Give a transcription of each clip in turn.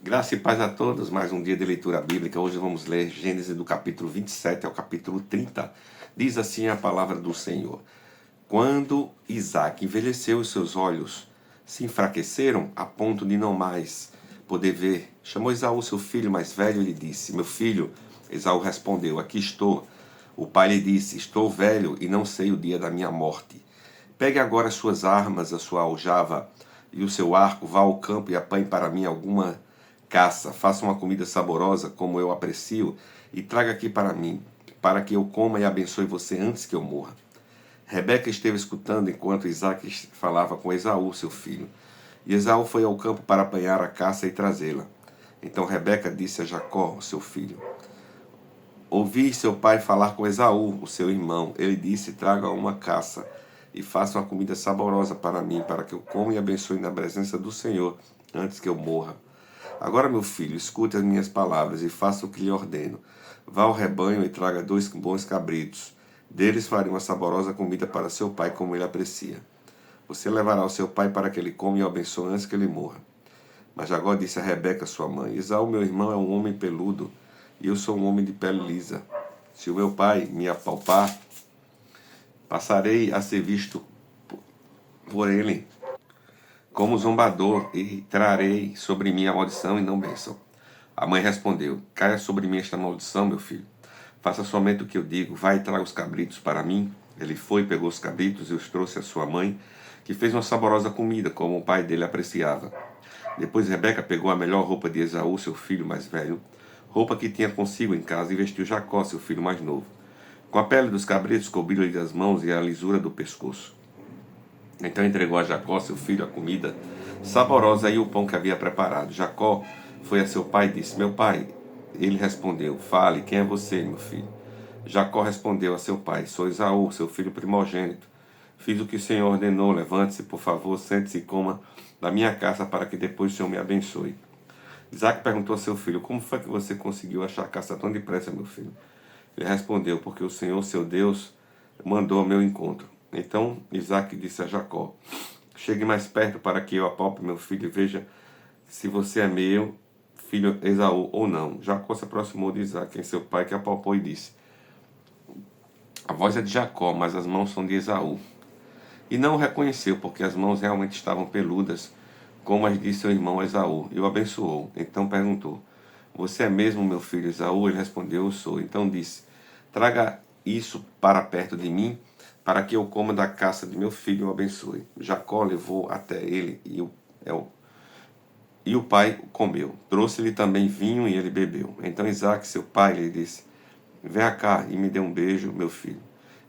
Graça e paz a todos, mais um dia de leitura bíblica. Hoje vamos ler Gênesis do capítulo 27 ao capítulo 30. Diz assim a palavra do Senhor. Quando Isaac envelheceu, os seus olhos se enfraqueceram a ponto de não mais poder ver. Chamou Esaú, seu filho mais velho, e lhe disse: Meu filho. Esaú respondeu: Aqui estou. O pai lhe disse: Estou velho e não sei o dia da minha morte. Pegue agora as suas armas, a sua aljava e o seu arco, vá ao campo e apanhe para mim alguma caça, faça uma comida saborosa como eu aprecio e traga aqui para mim, para que eu coma e abençoe você antes que eu morra. Rebeca esteve escutando enquanto Isaque falava com Esaú, seu filho. E Esaú foi ao campo para apanhar a caça e trazê-la. Então Rebeca disse a Jacó, seu filho: Ouvi seu pai falar com Esaú, o seu irmão. Ele disse: Traga uma caça e faça uma comida saborosa para mim, para que eu coma e abençoe na presença do Senhor antes que eu morra. Agora, meu filho, escute as minhas palavras e faça o que lhe ordeno. Vá ao rebanho e traga 2 bons cabritos. Deles farei uma saborosa comida para seu pai, como ele aprecia. Você levará ao seu pai para que ele coma e o abençoe antes que ele morra. Mas Jacó disse a Rebeca, sua mãe: Esaú, meu irmão, é um homem peludo, e eu sou um homem de pele lisa. Se o meu pai me apalpar, passarei a ser visto por ele como zombador, e trarei sobre mim a maldição e não bênção. A mãe respondeu: Caia sobre mim esta maldição, meu filho. Faça somente o que eu digo. Vai e traga os cabritos para mim. Ele foi, pegou os cabritos e os trouxe à sua mãe, que fez uma saborosa comida, como o pai dele apreciava. Depois Rebeca pegou a melhor roupa de Esaú, seu filho mais velho, roupa que tinha consigo em casa, e vestiu Jacó, seu filho mais novo. Com a pele dos cabritos cobriu-lhe as mãos e a lisura do pescoço. Então entregou a Jacó, seu filho, a comida saborosa e o pão que havia preparado. Jacó foi a seu pai e disse: Meu pai. Ele respondeu: Fale, quem é você, meu filho? Jacó respondeu a seu pai: Sou Esaú, seu filho primogênito. Fiz o que o Senhor ordenou. Levante-se, por favor, sente-se e coma da minha casa, para que depois o Senhor me abençoe. Isaac perguntou a seu filho: Como foi que você conseguiu achar a caça tão depressa, meu filho? Ele respondeu: Porque o Senhor, seu Deus, mandou ao meu encontro. Então Isaac disse a Jacó: Chegue mais perto para que eu apalpe meu filho e veja se você é meu filho Esaú ou não. Jacó se aproximou de Isaac, em seu pai, que apalpou e disse: A voz é de Jacó, mas as mãos são de Esaú. E não o reconheceu, porque as mãos realmente estavam peludas, como as de seu irmão Esaú, e o abençoou. Então perguntou: Você é mesmo meu filho Esaú? Ele respondeu: Eu sou. Então disse: Traga isso para perto de mim, para que eu coma da caça de meu filho e o abençoe. Jacó levou até ele e o pai comeu. Trouxe-lhe também vinho e ele bebeu. Então Isaac, seu pai, lhe disse: Venha cá e me dê um beijo, meu filho.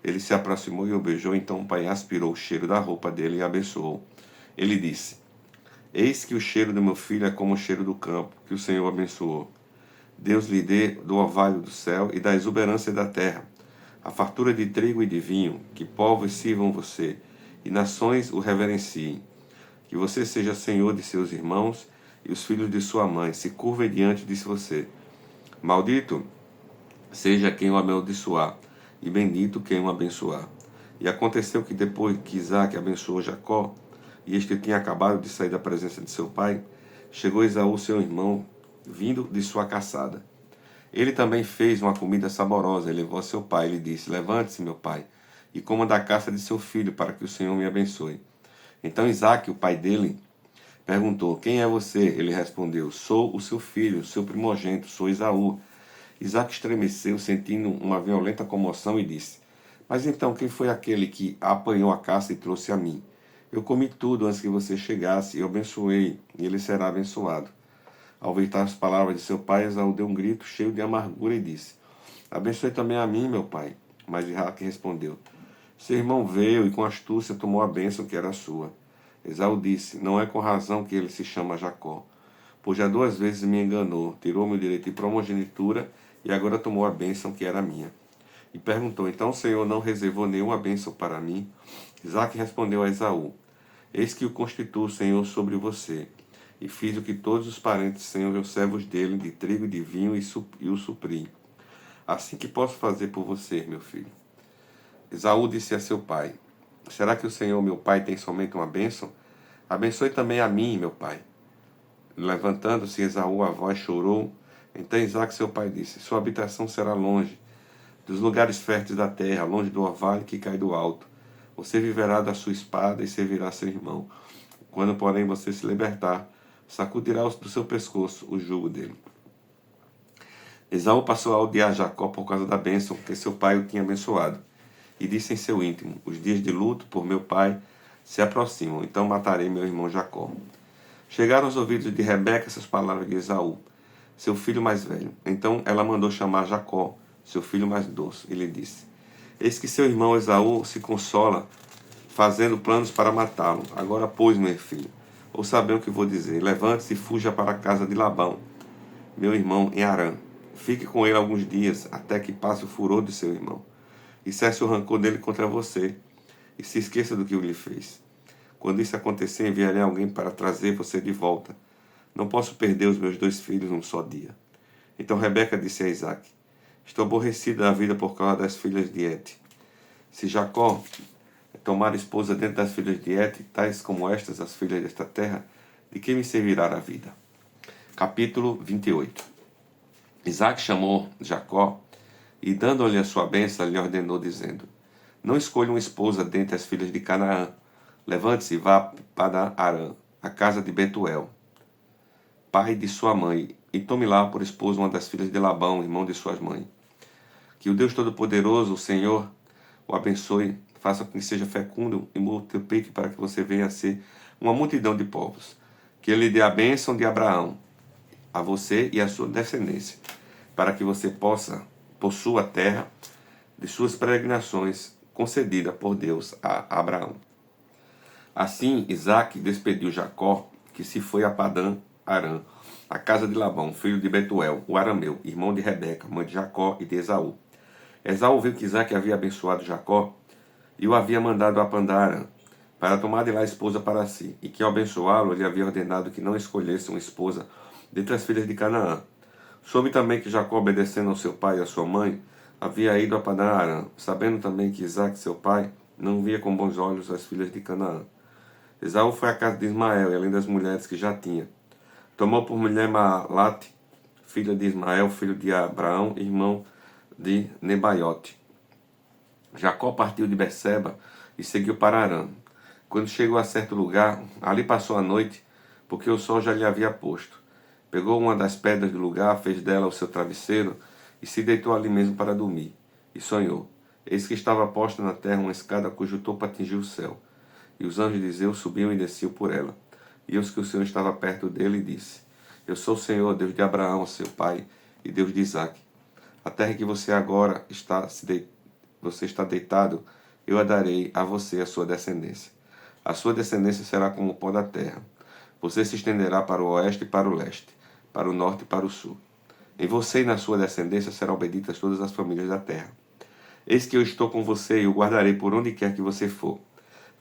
Ele se aproximou e o beijou. Então o pai aspirou o cheiro da roupa dele e abençoou. Ele disse: Eis que o cheiro do meu filho é como o cheiro do campo, que o Senhor abençoou. Deus lhe dê do orvalho do céu e da exuberância da terra, a fartura de trigo e de vinho, que povos sirvam você, e nações o reverenciem. Que você seja senhor de seus irmãos, e os filhos de sua mãe se curvem diante de você. Maldito seja quem o amaldiçoar, e bendito quem o abençoar. E aconteceu que depois que Isaac abençoou Jacó, e este tinha acabado de sair da presença de seu pai, chegou Esaú, seu irmão, vindo de sua caçada. Ele também fez uma comida saborosa e levou a seu pai. Ele disse: Levante-se, meu pai, e coma da caça de seu filho, para que o Senhor me abençoe. Então Isaque, o pai dele, perguntou: Quem é você? Ele respondeu: Sou o seu filho, o seu primogênito, sou Esaú. Isaque estremeceu, sentindo uma violenta comoção, e disse: Mas então, quem foi aquele que apanhou a caça e trouxe a mim? Eu comi tudo antes que você chegasse, eu abençoei, e ele será abençoado. Ao ouvir as palavras de seu pai, Esaú deu um grito cheio de amargura e disse: Abençoe também a mim, meu pai. Mas Isaque respondeu: Seu irmão veio e com astúcia tomou a bênção que era sua. Esaú disse: Não é com razão que ele se chama Jacó, pois já 2 vezes me enganou, tirou meu direito de primogenitura e agora tomou a bênção que era minha. E perguntou: Então o Senhor não reservou nenhuma bênção para mim? Isaque respondeu a Esaú: Eis que o constituo o Senhor sobre você, e fiz o que todos os parentes sejam os servos dele, de trigo e de vinho, e o supri. Assim que posso fazer por você, meu filho. Esaú disse a seu pai: Será que o Senhor, meu pai, tem somente uma bênção? Abençoe também a mim, meu pai. Levantando-se Esaú, a voz chorou. Então Isaque, seu pai, disse: sua habitação será longe dos lugares férteis da terra, longe do orvalho que cai do alto. Você viverá da sua espada e servirá seu irmão. Quando, porém, você se libertar, sacudirá do seu pescoço o jugo dele. Esaú passou a odiar Jacó por causa da bênção que seu pai o tinha abençoado. E disse em seu íntimo: os dias de luto por meu pai se aproximam, então matarei meu irmão Jacó. Chegaram aos ouvidos de Rebeca essas palavras de Esaú, seu filho mais velho. Então ela mandou chamar Jacó, seu filho mais doce, e lhe disse: eis que seu irmão Esaú se consola, fazendo planos para matá-lo. Agora, pois, meu filho, ouça bem o que vou dizer. Levante-se e fuja para a casa de Labão, meu irmão, em Harã. Fique com ele alguns dias, até que passe o furor de seu irmão, e cesse o rancor dele contra você, e se esqueça do que lhe fez. Quando isso acontecer, enviarei alguém para trazer você de volta. Não posso perder os meus 2 filhos num só dia. Então Rebeca disse a Isaque: estou aborrecida da vida por causa das filhas de Et. Se Jacó tomar esposa dentro das filhas de Et, tais como estas, as filhas desta terra, de que me servirá a vida? Capítulo 28. Isaque chamou Jacó e, dando-lhe a sua bênção, lhe ordenou, dizendo: não escolha uma esposa dentre as filhas de Canaã. Levante-se e vá para Harã, a casa de Betuel, pai de sua mãe, e tome lá por esposa uma das filhas de Labão, irmão de sua mãe. Que o Deus Todo-Poderoso, o Senhor, o abençoe, faça com que seja fecundo e multiplique para que você venha a ser uma multidão de povos. Que ele dê a bênção de Abraão a você e a sua descendência, para que você possua a terra de suas peregrinações concedida por Deus a Abraão. Assim, Isaque despediu Jacó, que se foi a Padã Arã, a casa de Labão, filho de Betuel, o arameu, irmão de Rebeca, mãe de Jacó e de Esaú. Esaú viu que Isaque havia abençoado Jacó e o havia mandado a Padã-Arã, para tomar de lá esposa para si, e que ao abençoá-lo ele havia ordenado que não escolhesse uma esposa dentre as filhas de Canaã. Soube também que Jacó, obedecendo ao seu pai e à sua mãe, havia ido a Padã-Arã, sabendo também que Isaque, seu pai, não via com bons olhos as filhas de Canaã. Esaú foi à casa de Ismael, e além das mulheres que já tinha, tomou por mulher Malate, filha de Ismael, filho de Abraão, irmão de Nebaiote. Jacó partiu de Berseba e seguiu para Harã. Quando chegou a certo lugar, ali passou a noite, porque o sol já lhe havia posto. Pegou uma das pedras do lugar, fez dela o seu travesseiro e se deitou ali mesmo para dormir. E sonhou. Eis que estava posta na terra uma escada cujo topo atingia o céu. E os anjos de Zeus subiam e desciam por ela. E eis que o Senhor estava perto dele e disse: eu sou o Senhor, Deus de Abraão, seu pai, e Deus de Isaque. A terra que você agora está deitado, eu a darei a você e a sua descendência. A sua descendência será como o pó da terra. Você se estenderá para o oeste e para o leste, para o norte e para o sul. Em você e na sua descendência serão benditas todas as famílias da terra. Eis que eu estou com você e o guardarei por onde quer que você for.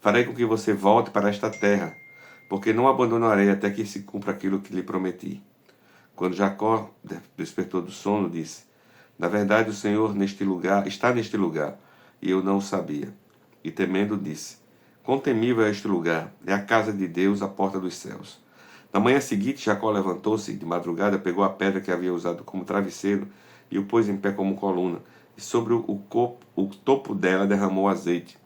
Farei com que você volte para esta terra, porque não abandonarei até que se cumpra aquilo que lhe prometi. Quando Jacó despertou do sono, disse: na verdade, o Senhor está neste lugar, e eu não o sabia. E temendo, disse: quão temível é este lugar! É a casa de Deus, a porta dos céus. Na manhã seguinte, Jacó levantou-se de madrugada, pegou a pedra que havia usado como travesseiro e o pôs em pé como coluna, e sobre o topo dela derramou azeite.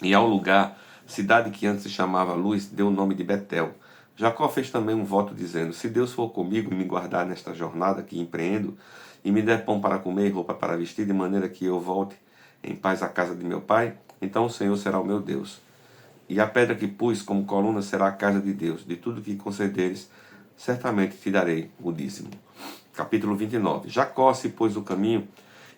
E ao lugar, cidade que antes se chamava Luz, deu o nome de Betel. Jacó fez também um voto dizendo: se Deus for comigo e me guardar nesta jornada que empreendo, e me der pão para comer e roupa para vestir, de maneira que eu volte em paz à casa de meu pai, então o Senhor será o meu Deus. E a pedra que pus como coluna será a casa de Deus. De tudo que concederes, certamente te darei o dízimo. Capítulo 29. Jacó se pôs no caminho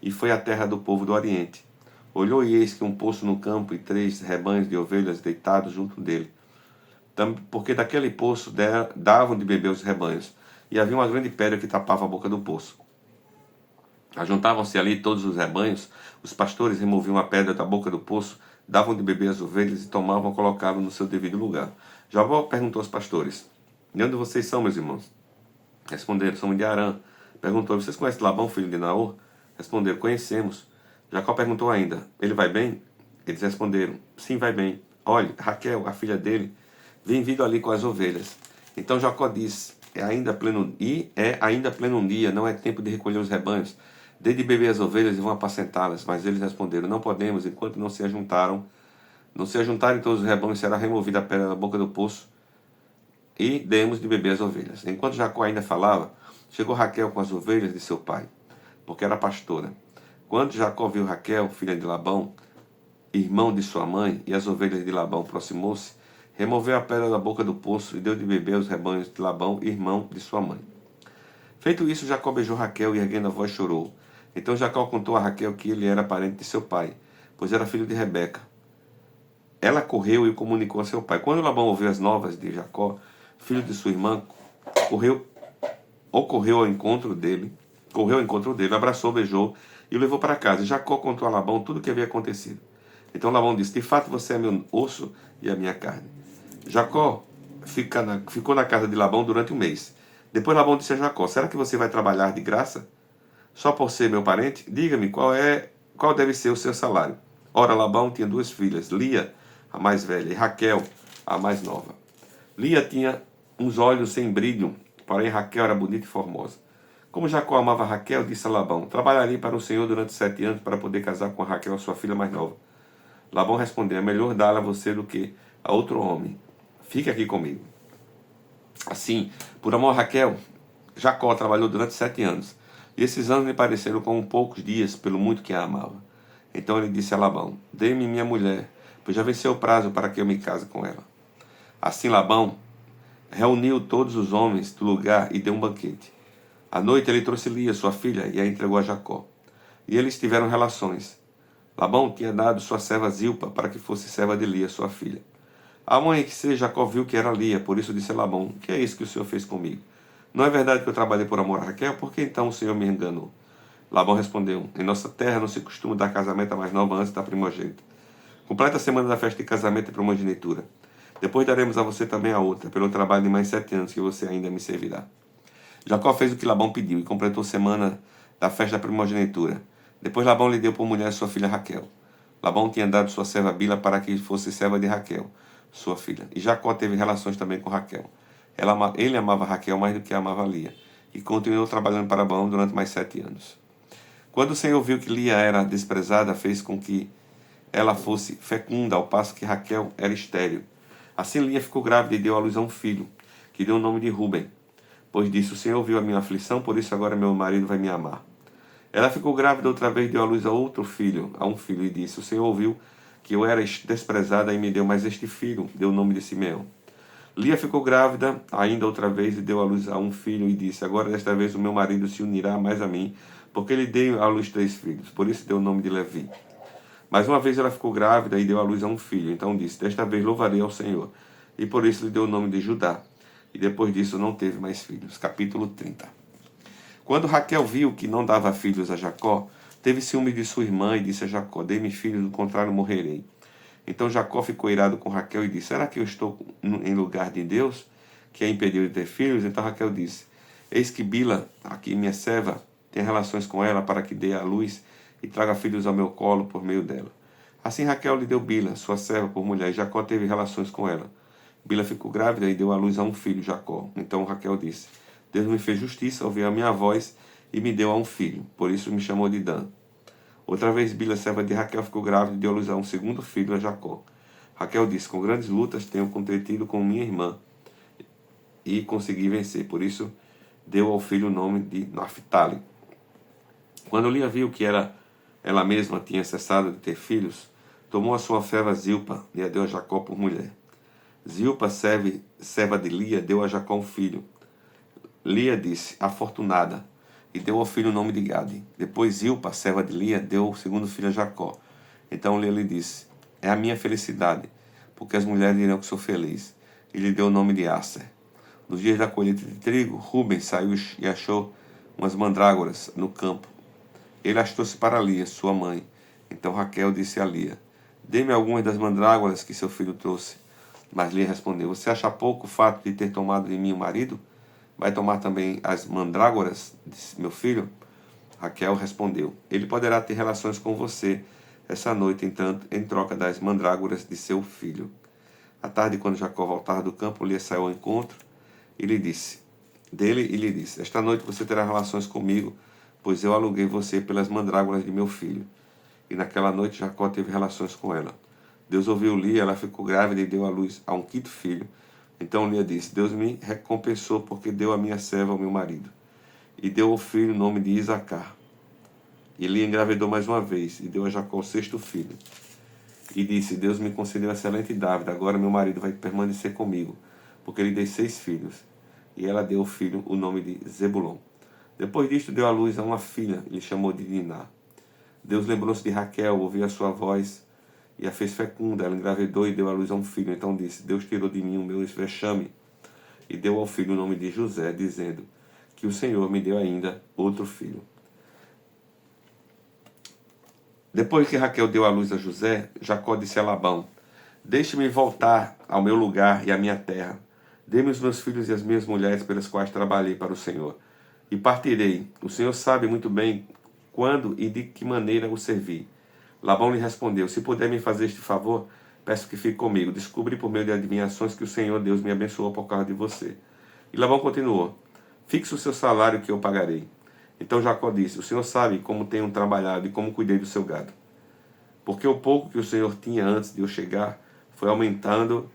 e foi à terra do povo do Oriente. Olhou e eis que um poço no campo e 3 rebanhos de ovelhas deitados junto dele. Porque daquele poço davam de beber os rebanhos, e havia uma grande pedra que tapava a boca do poço. Ajuntavam-se ali todos os rebanhos, os pastores removiam a pedra da boca do poço, davam de beber as ovelhas e tomavam e colocavam no seu devido lugar. Jacó perguntou aos pastores: de onde vocês são, meus irmãos? Responderam: somos de Harã. Perguntou: vocês conhecem Labão, filho de Naor? Responderam: conhecemos. Jacó perguntou ainda: ele vai bem? Eles responderam: sim, vai bem. Olhe, Raquel, a filha dele, vem vindo ali com as ovelhas. Então Jacó disse, é ainda pleno dia, não é tempo de recolher os rebanhos. Dê de beber as ovelhas e vão apacentá-las. Mas eles responderam, não podemos, enquanto não se ajuntarem todos os rebanhos, será removida a pedra da boca do poço e demos de beber as ovelhas. Enquanto Jacó ainda falava, chegou Raquel com as ovelhas de seu pai, porque era pastora. Quando Jacó viu Raquel, filha de Labão, irmão de sua mãe, e as ovelhas de Labão, aproximou-se, removeu a pedra da boca do poço e deu de beber aos rebanhos de Labão, irmão de sua mãe. Feito isso, Jacó beijou Raquel e, erguendo a voz, chorou. Então Jacó contou a Raquel que ele era parente de seu pai, pois era filho de Rebeca. Ela correu e comunicou a seu pai. Quando Labão ouviu as novas de Jacó, filho de sua irmã, correu ao encontro dele, abraçou, beijou e o levou para casa. Jacó contou a Labão tudo o que havia acontecido. Então Labão disse, de fato você é meu osso e a minha carne. Jacó ficou na casa de Labão durante um mês. Depois Labão disse a Jacó, será que você vai trabalhar de graça? Só por ser meu parente? Diga-me qual deve ser o seu salário. Ora, Labão tinha duas filhas, Lia, a mais velha, e Raquel, a mais nova. Lia tinha uns olhos sem brilho, porém Raquel era bonita e formosa. Como Jacó amava Raquel, disse a Labão, trabalharei para o Senhor durante 7 anos para poder casar com Raquel, sua filha mais nova. Labão respondeu, é melhor dar-la a você do que a outro homem. Fique aqui comigo. Assim, por amor a Raquel, Jacó trabalhou durante 7 anos. E esses anos lhe pareceram como poucos dias, pelo muito que a amava. Então ele disse a Labão, dê-me minha mulher, pois já venceu o prazo para que eu me case com ela. Assim Labão reuniu todos os homens do lugar e deu um banquete. À noite ele trouxe Lia, sua filha, e a entregou a Jacó. E eles tiveram relações. Labão tinha dado sua serva Zilpa para que fosse serva de Lia, sua filha. A mãe que se Jacó viu que era Lia, por isso disse a Labão, que é isso que o Senhor fez comigo? Não é verdade que eu trabalhei por amor a Raquel? Por que então o Senhor me enganou? Labão respondeu, em nossa terra não se costuma dar casamento à mais nova antes da primogênita. Completa a semana da festa de casamento e primogenitura. Depois daremos a você também a outra, pelo trabalho de mais 7 anos que você ainda me servirá. Jacó fez o que Labão pediu e completou a semana da festa da primogenitura. Depois Labão lhe deu por mulher sua filha Raquel. Labão tinha dado sua serva Bila para que fosse serva de Raquel, sua filha. E Jacó teve relações também com Raquel. Ele amava Raquel mais do que amava Lia, e continuou trabalhando para Labão durante mais 7 anos. Quando o Senhor viu que Lia era desprezada, fez com que ela fosse fecunda, ao passo que Raquel era estéril. Assim Lia ficou grávida e deu à luz a um filho, que deu o nome de Ruben. Pois disse, o Senhor viu a minha aflição, por isso agora meu marido vai me amar. Ela ficou grávida outra vez e deu à luz a um filho, e disse, o Senhor ouviu que eu era desprezada e me deu mais este filho, deu o nome de Simeão. Lia ficou grávida ainda outra vez e deu à luz a um filho, e disse, agora desta vez o meu marido se unirá mais a mim, porque ele deu à luz 3 filhos, por isso deu o nome de Levi. Mais uma vez ela ficou grávida e deu à luz a um filho, então disse, desta vez louvarei ao Senhor, e por isso lhe deu o nome de Judá. E depois disso não teve mais filhos. Capítulo 30. Quando Raquel viu que não dava filhos a Jacó, teve ciúme de sua irmã e disse a Jacó, dê-me filhos, do contrário morrerei. Então Jacó ficou irado com Raquel e disse, será que eu estou em lugar de Deus, que a impediu de ter filhos? Então Raquel disse, eis que Bila, aqui minha serva, tem relações com ela para que dê à luz e traga filhos ao meu colo por meio dela. Assim Raquel lhe deu Bila, sua serva, por mulher, e Jacó teve relações com ela. Bila ficou grávida e deu à luz a um filho, Jacó. Então Raquel disse, Deus me fez justiça, ouviu a minha voz e me deu a um filho, por isso me chamou de Dan. Outra vez Bila, serva de Raquel, ficou grávida e deu à luz a um segundo filho, a Jacó. Raquel disse, com grandes lutas tenho contendido com minha irmã e consegui vencer, por isso deu ao filho o nome de Naphtali. Quando Lia viu que ela mesma tinha cessado de ter filhos, tomou a sua serva Zilpa e a deu a Jacó por mulher. Zilpa, serva de Lia, deu a Jacó um filho. Lia disse, afortunada, e deu ao filho o nome de Gade. Depois Zilpa, serva de Lia, deu o segundo filho a Jacó. Então Lia lhe disse, é a minha felicidade, porque as mulheres dirão que sou feliz. E lhe deu o nome de Aser. Nos dias da colheita de trigo, Ruben saiu e achou umas mandrágoras no campo. Ele as trouxe para Lia, sua mãe. Então Raquel disse a Lia, dê-me algumas das mandrágoras que seu filho trouxe. Mas Lia respondeu, você acha pouco o fato de ter tomado de mim o marido? Vai tomar também as mandrágoras de meu filho? Raquel respondeu, ele poderá ter relações com você essa noite, entanto, em troca das mandrágoras de seu filho. À tarde, quando Jacó voltava do campo, Lia saiu ao encontro e lhe disse: esta noite você terá relações comigo, pois eu aluguei você pelas mandrágoras de meu filho. E naquela noite Jacó teve relações com ela. Deus ouviu Lia, ela ficou grávida e deu à luz a um quinto filho. Então Lia disse: Deus me recompensou porque deu a minha serva ao meu marido. E deu ao filho o nome de Isacar. E Lia engravidou mais uma vez e deu a Jacó o sexto filho. E disse: Deus me concedeu excelente dávida, agora meu marido vai permanecer comigo, porque lhe dei 6 filhos. E ela deu ao filho o nome de Zebulon. Depois disto deu à luz a uma filha, e lhe chamou de Diná. Deus lembrou-se de Raquel, ouviu a sua voz e a fez fecunda. Ela engravidou e deu à luz a um filho. Então disse: Deus tirou de mim o meu vexame. E deu ao filho o nome de José, dizendo: que o Senhor me deu ainda outro filho. Depois que Raquel deu à luz a José, Jacó disse a Labão: deixe-me voltar ao meu lugar e à minha terra. Dê-me os meus filhos e as minhas mulheres pelas quais trabalhei para o Senhor. E partirei. O Senhor sabe muito bem quando e de que maneira o servi. Labão lhe respondeu: se puder me fazer este favor, peço que fique comigo. Descobri por meio de adivinhações que o Senhor Deus me abençoou por causa de você. E Labão continuou: fixe o seu salário que eu pagarei. Então Jacó disse: o Senhor sabe como tenho trabalhado e como cuidei do seu gado. Porque o pouco que o Senhor tinha antes de eu chegar foi aumentado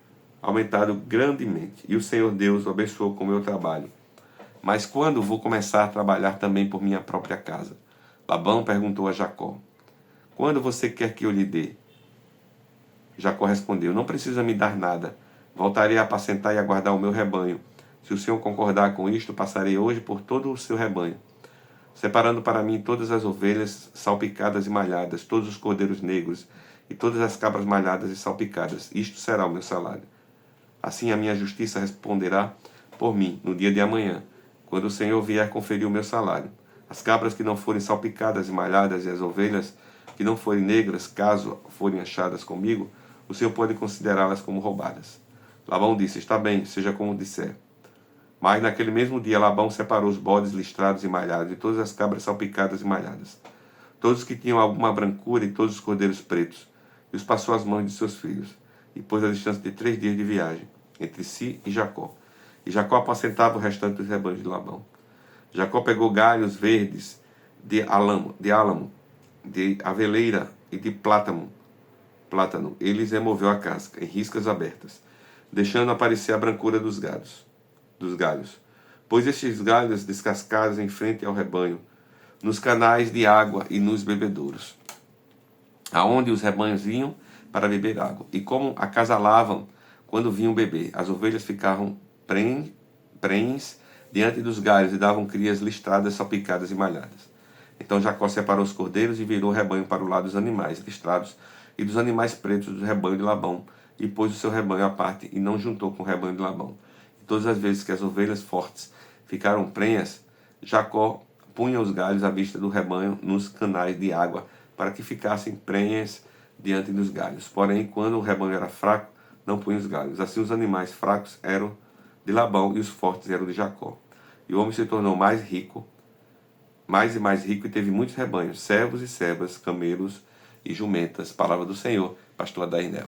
grandemente. E o Senhor Deus o abençoou com o meu trabalho. Mas quando vou começar a trabalhar também por minha própria casa? Labão perguntou a Jacó: quando você quer que eu lhe dê? Jacó respondeu: não precisa me dar nada. Voltarei a apacentar e a guardar o meu rebanho. Se o Senhor concordar com isto, passarei hoje por todo o seu rebanho, separando para mim todas as ovelhas salpicadas e malhadas, todos os cordeiros negros e todas as cabras malhadas e salpicadas. Isto será o meu salário. Assim a minha justiça responderá por mim no dia de amanhã, quando o Senhor vier conferir o meu salário. As cabras que não forem salpicadas e malhadas e as ovelhas que não forem negras, caso forem achadas comigo, o Senhor pode considerá-las como roubadas. Labão disse: está bem, seja como disser. Mas naquele mesmo dia Labão separou os bodes listrados e malhados, e todas as cabras salpicadas e malhadas, todos que tinham alguma brancura e todos os cordeiros pretos, e os passou às mãos de seus filhos, e pôs a distância de 3 dias de viagem, entre si e Jacó. E Jacó apacentava o restante dos rebanhos de Labão. Jacó pegou galhos verdes de álamo, de aveleira e de plátano. Ele lhes removeu a casca, em riscas abertas, deixando aparecer a brancura dos galhos. Pôs estes galhos descascados em frente ao rebanho, nos canais de água e nos bebedouros, aonde os rebanhos vinham para beber água. E como acasalavam quando vinham beber, as ovelhas ficavam prenhes diante dos galhos e davam crias listradas, salpicadas e malhadas. Então Jacó separou os cordeiros e virou o rebanho para o lado dos animais listrados e dos animais pretos do rebanho de Labão, e pôs o seu rebanho à parte e não juntou com o rebanho de Labão. E todas as vezes que as ovelhas fortes ficaram prenhas, Jacó punha os galhos à vista do rebanho nos canais de água, para que ficassem prenhas diante dos galhos. Porém, quando o rebanho era fraco, não punha os galhos. Assim os animais fracos eram de Labão e os fortes eram de Jacó. E o homem se tornou mais rico, mais e mais rico, e teve muitos rebanhos, servos e servas, camelos e jumentas. Palavra do Senhor, pastor Adainel.